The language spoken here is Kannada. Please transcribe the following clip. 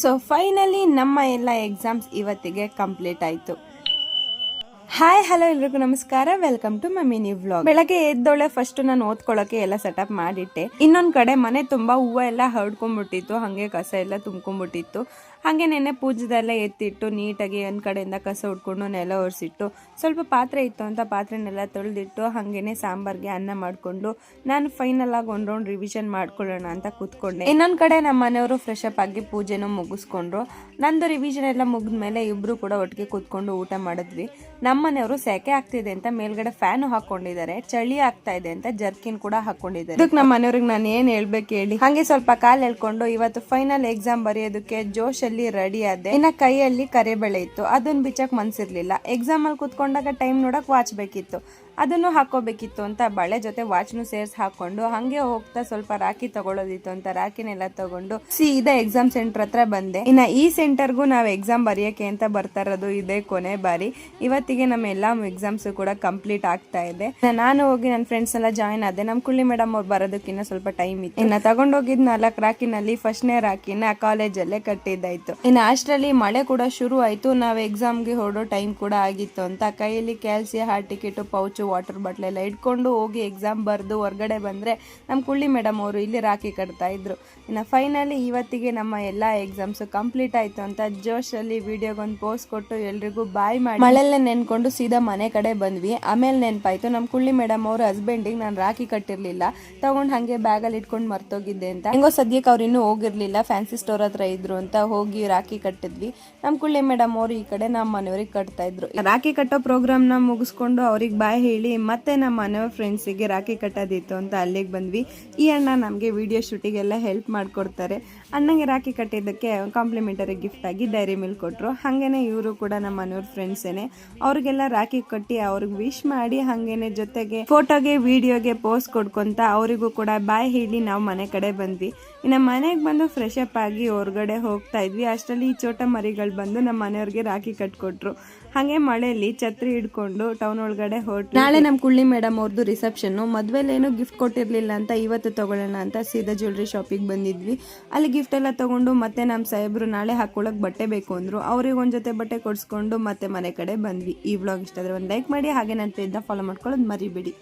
ಸೊ ಫೈನಲಿ ನಮ್ಮ ಎಲ್ಲ ಎಕ್ಸಾಮ್ಸ್ ಇವತ್ತಿಗೆ ಕಂಪ್ಲೀಟ್ ಆಯ್ತು. ಹಾಯ್ ಹಲೋ ಎಲ್ರಿಗೂ ನಮಸ್ಕಾರ, welcome to my mini vlog. ಬೆಳಗ್ಗೆ ಎದ್ದೊಳೆ ಫಸ್ಟ್ ನಾನು ಓದ್ಕೊಳ್ಳೋಕೆ ಎಲ್ಲ ಸೆಟಪ್ ಮಾಡಿಟ್ಟೆ. ಇನ್ನೊಂದ್ ಕಡೆ ಮನೆ ತುಂಬಾ ಹೂವು ಎಲ್ಲ ಹರಡ್ಕೊಂಡ್ಬಿಟ್ಟಿತ್ತು, ಹಂಗೆ ಕಸ ಎಲ್ಲ ತುಂಬ್ಕೊಂಡ್ಬಿಟ್ಟಿತ್ತು. ಹಾಗೆ ನೆನ್ನೆ ಪೂಜೆದೆಲ್ಲ ಎತ್ತಿಟ್ಟು ನೀಟಾಗಿ ಒಂದ್ ಕಡೆಯಿಂದ ಕಸ ಉಟ್ಕೊಂಡು ನೆಲ ಒರೆಸಿಟ್ಟು, ಸ್ವಲ್ಪ ಪಾತ್ರೆ ಇತ್ತು ಅಂತ ಪಾತ್ರೆನೆಲ್ಲ ತೊಳೆದಿಟ್ಟು ಹಂಗೇನೆ ಸಾಂಬಾರ್ಗೆ ಅನ್ನ ಮಾಡ್ಕೊಂಡು ನಾನು ಫೈನಲ್ ಆಗಿ ಒಂದ್ ರೌಂಡ್ ರಿವಿಷನ್ ಮಾಡ್ಕೊಳ್ಳೋಣ ಅಂತ ಕೂತ್ಕೊಂಡೆ. ಇನ್ನೊಂದ್ ಕಡೆ ನಮ್ಮ ಮನೆಯವರು ಫ್ರೆಶ್ ಅಪ್ ಆಗಿ ಪೂಜೆನೂ ಮುಗಿಸ್ಕೊಂಡ್ರು. ನಂದು ರಿವಿಷನ್ ಎಲ್ಲ ಮುಗಿದ್ಮೇಲೆ ಇಬ್ರು ಕೂಡ ಒಟ್ಟಿಗೆ ಕೂತ್ಕೊಂಡು ಊಟ ಮಾಡಿದ್ವಿ. ನಮ್ಮನೆಯವರು ಸೆಕೆ ಆಗ್ತಿದೆ ಅಂತ ಮೇಲ್ಗಡೆ ಫ್ಯಾನ್ ಹಾಕೊಂಡಿದ್ದಾರೆ, ಚಳಿ ಆಗ್ತಾ ಇದೆ ಅಂತ ಜರ್ಕಿನ್ ಕೂಡ ಹಾಕೊಂಡಿದ್ದಾರೆ. ಇದಕ್ಕೆ ನಮ್ಮ ಮನೆಯವ್ರಿಗೆ ನಾನು ಏನ್ ಹೇಳ್ಬೇಕು ಹೇಳಿ. ಹಂಗೆ ಸ್ವಲ್ಪ ಕಾಲ್ ಎಳ್ಕೊಂಡು ಇವತ್ತು ಫೈನಲ್ ಎಕ್ಸಾಮ್ ಬರೆಯೋದಕ್ಕೆ ಜೋಶ್ ಅಲ್ಲಿ ರೆಡಿ ಆದೆ. ಇನ್ನ ಕೈಯಲ್ಲಿ ಕರೆಬೆಳೆ ಇತ್ತು, ಅದನ್ನ ಬಿಚ್ಚಕ್ ಮನ್ಸಿರ್ಲಿಲ್ಲ. ಎಕ್ಸಾಮ್ ಅಲ್ಲಿ ಕೂತ್ಕೊಂಡಾಗ ಟೈಮ್ ನೋಡಕ್ ವಾಚ್ ಬೇಕಿತ್ತು, ಅದನ್ನು ಹಾಕೋಬೇಕಿತ್ತು ಅಂತ ಬಳೆ ಜೊತೆ ವಾಚ್ನು ಸೇರ್ಸ್ ಹಾಕೊಂಡು ಹಂಗೆ ಹೋಗ್ತಾ ಸ್ವಲ್ಪ ರಾಖಿ ತಗೊಳ್ಳೋದಿತ್ತು ಅಂತ ರಾಖಿನೆಲ್ಲ ತಗೊಂಡು ಸೀದಾ ಎಕ್ಸಾಮ್ ಸೆಂಟರ್ ಹತ್ರ ಬಂದೆ. ಇನ್ನ ಈ ಸೆಂಟರ್ಗೂ ನಾವ್ ಎಕ್ಸಾಮ್ ಬರೆಯಕ್ಕೆ ಅಂತ ಬರ್ತಾ ಇರೋದು ಇದೇ ಕೊನೆ ಬಾರಿ. ಇವತ್ತಿಗೆ ನಮ್ಮ ಎಲ್ಲಾ ಎಕ್ಸಾಮ್ಸ್ ಕೂಡ ಕಂಪ್ಲೀಟ್ ಆಗ್ತಾ ಇದೆ. ನಾನು ಹೋಗಿ ನನ್ನ ಫ್ರೆಂಡ್ಸ್ ಎಲ್ಲ ಜಾಯ್ನ್ ಆದೆ. ನಮ್ ಕುಳ್ಳಿ ಮೇಡಮ್ ಅವ್ರು ಬರೋದಕ್ಕಿನ್ನ ಸ್ವಲ್ಪ ಟೈಮ್ ಇತ್ತು. ಇನ್ನ ತಗೊಂಡೋಗಿದ್ 4 ರಾಖಿನಲ್ಲಿ ಫಸ್ಟ್ನೇ ರಾಖಿನ ಕಾಲೇಜಲ್ಲೇ ಕಟ್ಟಿದ್ದಾಯ್ತು. ಇನ್ನು ಅಷ್ಟರಲ್ಲಿ ಮಳೆ ಕೂಡ ಶುರು ಆಯ್ತು. ನಾವ್ ಎಕ್ಸಾಮ್ಗೆ ಹೊರಡೋ ಟೈಮ್ ಕೂಡ ಆಗಿತ್ತು ಅಂತ ಕೈಯಲ್ಲಿ calci hall ticket pouch water bottle ಎಲ್ಲ ಇಟ್ಕೊಂಡು ಹೋಗಿ ಎಕ್ಸಾಮ್ ಬರ್ದು ಹೊರಗಡೆ ಬಂದ್ರೆ ನಮ್ಮ ಕುಳ್ಳಿ ಮೇಡಮ್ ಅವರು ಇಲ್ಲಿ ರಾಖಿ ಕಟ್ತಾ ಇದ್ರು. ಇನ್ನು ಫೈನಲಿ ಇವತ್ತಿಗೆ ನಮ್ಮ ಎಲ್ಲಾ ಎಕ್ಸಾಮ್ಸ್ ಕಂಪ್ಲೀಟ್ ಆಯ್ತು ಅಂತ ಜೋಶ್ ಅಲ್ಲಿ ವಿಡಿಯೋಗೊಂದು ಪೋಸ್ಟ್ ಕೊಟ್ಟು ಎಲ್ರಿಗೂ ಬಾಯ್ ಮಾಡಿ ಮಳೆಲ್ಲ ನೆನ್ಕೊಂಡು ಸೀದಾ ಮನೆ ಕಡೆ ಬಂದ್ವಿ. ಆಮೇಲೆ ನೆನ್ಪಾಯ್ತು ನಮ್ಮ ಕುಳ್ಳಿ ಮೇಡಮ್ ಅವ್ರ ಹಸ್ಬೆಂಡಿಗೆ ನಾನು ರಾಖಿ ಕಟ್ಟಿರ್ಲಿಲ್ಲ, ತಗೊಂಡ್ ಹಂಗೆ ಬ್ಯಾಗ್ ಅಲ್ಲಿ ಇಟ್ಕೊಂಡು ಮರ್ತೋಗಿದ್ದೆ ಅಂತ. ಹೆಂಗೋ ಸದ್ಯಕ್ಕೆ ಅವ್ರು ಇನ್ನೂ ಹೋಗಿರ್ಲಿಲ್ಲ, ಫ್ಯಾನ್ಸಿ ಸ್ಟೋರ್ ಹತ್ರ ಇದ್ರು ಅಂತ ಹೋಗಿ ರಾಖಿ ಕಟ್ಟಿದ್ವಿ. ನಮ್ಮ ಕುಳ್ಳಿ ಮೇಡಮ್ ಅವರು ಈ ಕಡೆ ನಮ್ಮ ಮನೆಯವ್ರಿಗೆ ಕಟ್ತಾ ಇದ್ರು. ರಾಖಿ ಕಟ್ಟೋ ಪ್ರೋಗ್ರಾಮ್ ನ ಮುಗಿಸ್ಕೊಂಡು ಅವ್ರಿಗೆ ಬಾಯ್ ಹೇಳಿ ಮತ್ತೆ ನಮ್ಮ ಮನೆಯವ್ರ ಫ್ರೆಂಡ್ಸಿಗೆ ರಾಖಿ ಕಟ್ಟೋದಿತ್ತು ಅಂತ ಅಲ್ಲಿಗೆ ಬಂದ್ವಿ. ಈ ಅಣ್ಣ ನಮಗೆ ವಿಡಿಯೋ ಶೂಟಿಗೆಲ್ಲ ಹೆಲ್ಪ್ ಮಾಡ್ಕೊಡ್ತಾರೆ. ಅಣ್ಣಂಗೆ ರಾಖಿ ಕಟ್ಟಿದ್ದಕ್ಕೆ ಕಾಂಪ್ಲಿಮೆಂಟರಿ ಗಿಫ್ಟ್ ಆಗಿ ಡೈರಿ ಮಿಲ್ಕ್ ಕೊಟ್ಟರು. ಹಾಗೇನೆ ಇವರು ಕೂಡ ನಮ್ಮ ಮನೆಯವ್ರ ಫ್ರೆಂಡ್ಸೇನೆ. ಅವ್ರಿಗೆಲ್ಲ ರಾಖಿ ಕಟ್ಟಿ ಅವ್ರಿಗೆ ವಿಶ್ ಮಾಡಿ ಹಂಗೇನೆ ಜೊತೆಗೆ ಫೋಟೋಗೆ ವಿಡಿಯೋಗೆ ಪೋಸ್ಟ್ ಕೊಡ್ಕೊಂತ ಅವರಿಗೂ ಕೂಡ ಬಾಯ್ ಹೇಳಿ ನಾವು ಮನೆ ಕಡೆ ಬಂದ್ವಿ. ಇನ್ನು ಮನೆಗೆ ಬಂದು ಫ್ರೆಶ್ ಅಪ್ ಆಗಿ ಹೊರಗಡೆ ಹೋಗ್ತಾ ಇದ್ವಿ. ಅಷ್ಟರಲ್ಲಿ ಈ ಚೋಟ ಮರಿಗಳು ಬಂದು ನಮ್ಮ ಮನೆಯವ್ರಿಗೆ ರಾಖಿ ಕಟ್ಕೊಟ್ರು. ಹಾಗೆ ಮಳೆಯಲ್ಲಿ ಛತ್ರಿ ಹಿಡ್ಕೊಂಡು ಟೌನ್ ಒಳಗಡೆ ಹೊರಟು ನಾಳೆ ನಮ್ಮ ಕುಳ್ಳಿ ಮೇಡಮ್ ಅವ್ರದ್ದು ರಿಸೆಪ್ಷನ್. ಮದ್ವೆಲೇನು ಗಿಫ್ಟ್ ಕೊಟ್ಟಿರ್ಲಿಲ್ಲ ಅಂತ ಇವತ್ತು ತಗೊಳ್ಳೋಣ ಅಂತ ಸೀದಾ ಜ್ಯುವೆಲ್ರಿ ಶಾಪಿಗೆ ಬಂದಿದ್ವಿ. ಅಲ್ಲಿ ಗಿಫ್ಟ್ ಎಲ್ಲ ತಗೊಂಡು ಮತ್ತೆ ನಮ್ಮ ಸಾಹೇಬ್ರು ನಾಳೆ ಹಾಕೊಳಕ್ ಬಟ್ಟೆ ಬೇಕು ಅಂದ್ರು. ಅವ್ರಿಗೆ ಒಂದ್ ಜೊತೆ ಬಟ್ಟೆ ಕೊಡ್ಸ್ಕೊಂಡು ಮತ್ತೆ ಮನೆ ಕಡೆ ಬಂದ್ವಿ. ಈ ವ್ಲಾಗ್ ಇಷ್ಟ ಆದ್ರೆ ಒಂದು ಲೈಕ್ ಮಾಡಿ, ಹಾಗೆ ನನ್ನ ಪೇಜ್ನ ಫಾಲೋ ಮಾಡ್ಕೊಳ್ಳೋದು ಮರಿಬೇಡಿ.